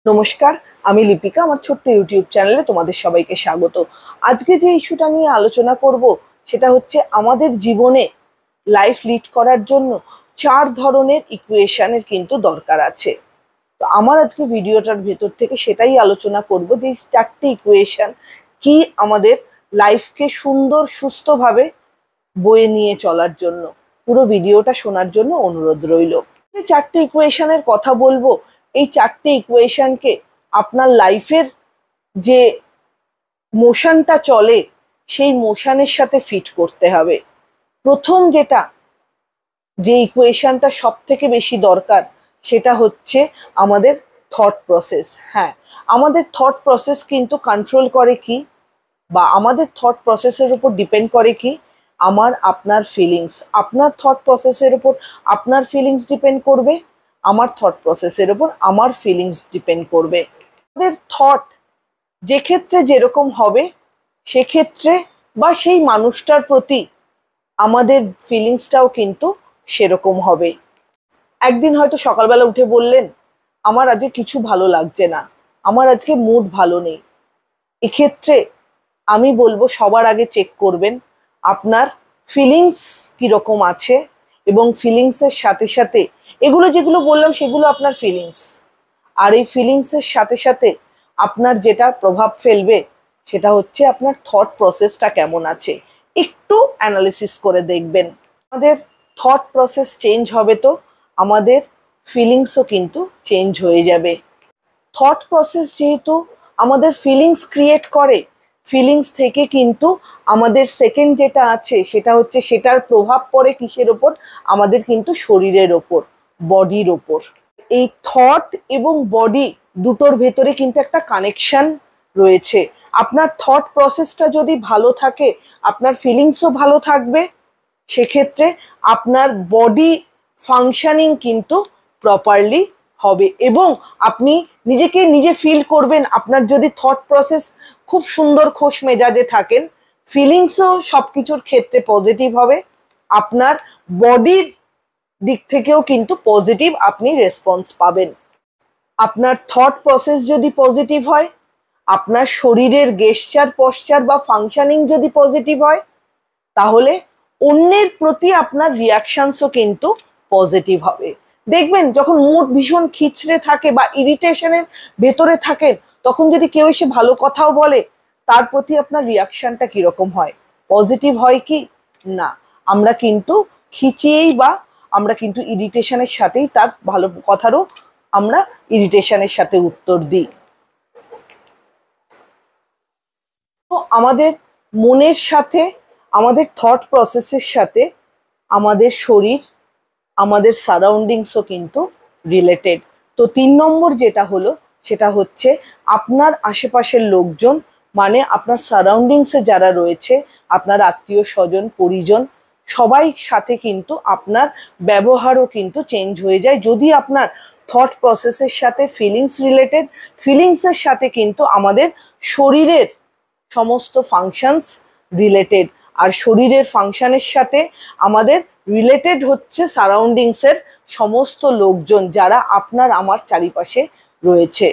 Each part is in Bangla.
নমস্কার, আমি লিপিকা। আমার ছোট্ট ইউটিউব চ্যানেলে তোমাদের সবাইকে স্বাগত। আজকে যে ইস্যুটা নিয়ে আলোচনা করব সেটা হচ্ছে আমাদের জীবনে লাইফ লিড করার জন্য 4 ধরনের ইকুয়েশনের কিন্তু দরকার আছে। তো আমার আজকে ভিডিওটার ভেতর থেকে সেটাই আলোচনা করব যে এই 4টে ইকুয়েশন কি আমাদের লাইফকে সুন্দর সুস্থভাবে বয়ে নিয়ে চলার জন্য। পুরো ভিডিওটা শোনার জন্য অনুরোধ রইল। যে 4টে ইকুয়েশনের কথা বলবো, এই 4টে ইকুয়েশনকে আপনার লাইফের যে মোশনটা চলে সেই মোশনের সাথে ফিট করতে হবে। প্রথম যে ইকুয়েশনটা সব থেকে বেশি দরকার সেটা হচ্ছে আমাদের থট প্রসেস। হ্যাঁ, আমাদের থট প্রসেস কিন্তু কন্ট্রোল করে কি, বা আমাদের থট প্রসেসের উপর ডিপেন্ড করে কি, আপনার ফিলিংস। আপনার থট প্রসেসের উপর আপনার ফিলিংস ডিপেন্ড করবে, আমার থট প্রসেসের উপর আমার ফিলিংস ডিপেন্ড করবে। আমাদের থট যে ক্ষেত্রে যেরকম হবে সেক্ষেত্রে বা সেই মানুষটার প্রতি আমাদের ফিলিংসটাও কিন্তু সেরকম হবে। একদিন হয়তো সকালবেলা উঠে বললেন, আমার আজকে কিছু ভালো লাগছে না, আমার আজকে মুড ভালো নেই। এক্ষেত্রে আমি বলবো সবার আগে চেক করবেন আপনার ফিলিংস কীরকম আছে, এবং ফিলিংসের সাথে সাথে এগুলো যেগুলো বললাম সেগুলো আপনার ফিলিংস, আর এই ফিলিংসের সাথে সাথে আপনার যেটা প্রভাব ফেলবে সেটা হচ্ছে আপনার থট প্রসেসটা কেমন আছে। একটু অ্যানালিসিস করে দেখবেন। আমাদের থট প্রসেস চেঞ্জ হবে তো আমাদের ফিলিংসও কিন্তু চেঞ্জ হয়ে যাবে। থট প্রসেস যেহেতু আমাদের ফিলিংস ক্রিয়েট করে, ফিলিংস থেকে কিন্তু আমাদের সেকেন্ড যেটা আছে সেটা হচ্ছে সেটার প্রভাব পড়ে কিসের ওপর, আমাদের কিন্তু শরীরের ওপর, বডির ওপর। এই থট এবং বডি দুটোর ভেতরে কিন্তু একটা কানেকশন রয়েছে। আপনার থট প্রসেসটা যদি ভালো থাকে আপনার ফিলিংসও ভালো থাকবে, সেক্ষেত্রে আপনার বডি ফাংশনিং কিন্তু প্রপারলি হবে, এবং আপনি নিজেকে নিজে ফিল করবেন। আপনার যদি থট প্রসেস খুব সুন্দর খোশ মেজাজে থাকেন, ফিলিংসও সব কিছুর ক্ষেত্রে পজিটিভ হবে, আপনার বডির দিক থেকেও কিন্তু পজিটিভ আপনি রেসপন্স পাবেন। আপনার থট প্রসেস যদি পজিটিভ হয়, আপনার শরীরের গেস্টার পশ্চার বা ফাংশনিং যদি পজিটিভ হয়, তাহলে অন্যের প্রতি আপনার রিয়াকশনসও কিন্তু পজিটিভ হবে। দেখবেন যখন মুড ভীষণ খিচড়ে থাকে বা ইরিটেশনের ভেতরে থাকেন, তখন যদি কেউ এসে ভালো কথাও বলে, তার প্রতি আপনার রিয়াকশনটা কিরকম হয়? পজিটিভ হয় কি না? আমরা কিন্তু খিচিয়েই বা আমরা কিন্তু ইরিটেশনের সাথেই তার ভালো কথারও আমরা ইরিটেশনের সাথে উত্তর দিই। তো আমাদের মনের সাথে, আমাদের থট প্রসেসের সাথে আমাদের শরীর, আমাদের সারাউন্ডিংসও কিন্তু রিলেটেড। তো 3 নম্বর যেটা হলো সেটা হচ্ছে আপনার আশেপাশের লোকজন, মানে আপনার সারাউন্ডিংসে যারা রয়েছে, আপনার আত্মীয় স্বজন পরিজন, সবাই সাথে কিন্তু আপনার ব্যবহারও কিন্তু চেঞ্জ হয়ে যায় যদি আপনার থট প্রসেসের সাথে ফিলিংস রিলেটেড, ফিলিংসের সাথে কিন্তু আমাদের শরীরের সমস্ত ফাংশনস রিলেটেড, আর শরীরের ফাংশনের সাথে আমাদের রিলেটেড হচ্ছে সারাউন্ডিংসের সমস্ত লোকজন যারা আপনার আমার চারিপাশে রয়েছে।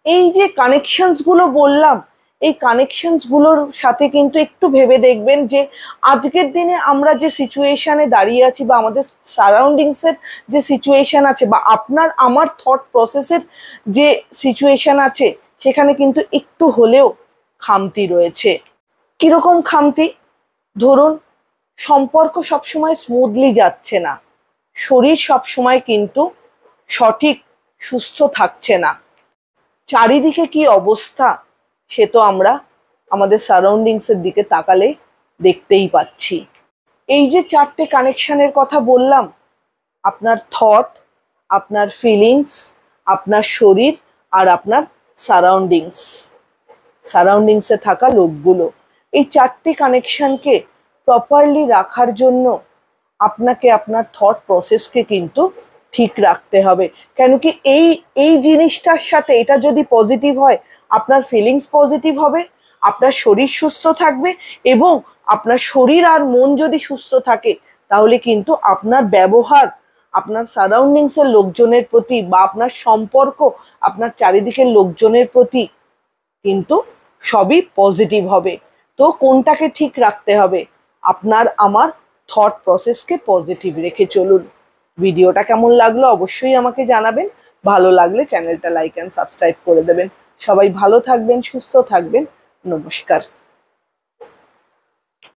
এই যে কানেকশনসগুলো বললাম, এই কানেকশনসগুলোর সাথে কিন্তু একটু ভেবে দেখবেন যে আজকের দিনে আমরা যে সিচুয়েশনে দাঁড়িয়ে আছি, বা আমাদের সারাউন্ডিংসের যে সিচুয়েশন আছে, বা আপনার আমার থট প্রসেসের যে সিচুয়েশন আছে, সেখানে কিন্তু একটু হলেও খামতি রয়েছে। কিরকম খামতি? ধরুন, সম্পর্ক সবসময় স্মুথলি যাচ্ছে না, শরীর সবসময় কিন্তু সঠিক সুস্থ থাকছে না, চারিদিকে কি অবস্থা সে তো আমরা আমাদের সারাউন্ডিংসের দিকে তাকালে দেখতেই পাচ্ছি। এই যে 4টে কানেকশনের কথা বললাম, আপনার থট, আপনার ফিলিংস, আপনার শরীর, আর আপনার সারাউন্ডিংসে থাকা লোকগুলো, এই 4টে কানেকশনকে প্রপারলি রাখার জন্য আপনাকে আপনার থট প্রসেসকে কিন্তু ঠিক রাখতে হবে। কেন কি এই জিনিসটার সাথে এটা যদি পজিটিভ হয়, আপনার ফিলিংস পজিটিভ হবে, আপনার শরীর সুস্থ থাকবে, এবং আপনার শরীর আর মন যদি সুস্থ থাকে, তাহলে কিন্তু আপনার ব্যবহার আপনার সারাউন্ডিংসের লোকজনের প্রতি, বা আপনার সম্পর্ক আপনার চারিদিকের লোকজনের প্রতি কিন্তু সবই পজিটিভ হবে। তো কোনটাকে ঠিক রাখতে হবে? আপনার আমার থট প্রসেসকে পজিটিভ রেখে চলুন। ভিডিওটা কেমন লাগলো অবশ্যই আমাকে জানাবেন। ভালো লাগলে চ্যানেলটা লাইক অ্যান্ড সাবস্ক্রাইব করে দেবেন। সবাই ভালো থাকবেন, সুস্থ থাকবেন। নমস্কার।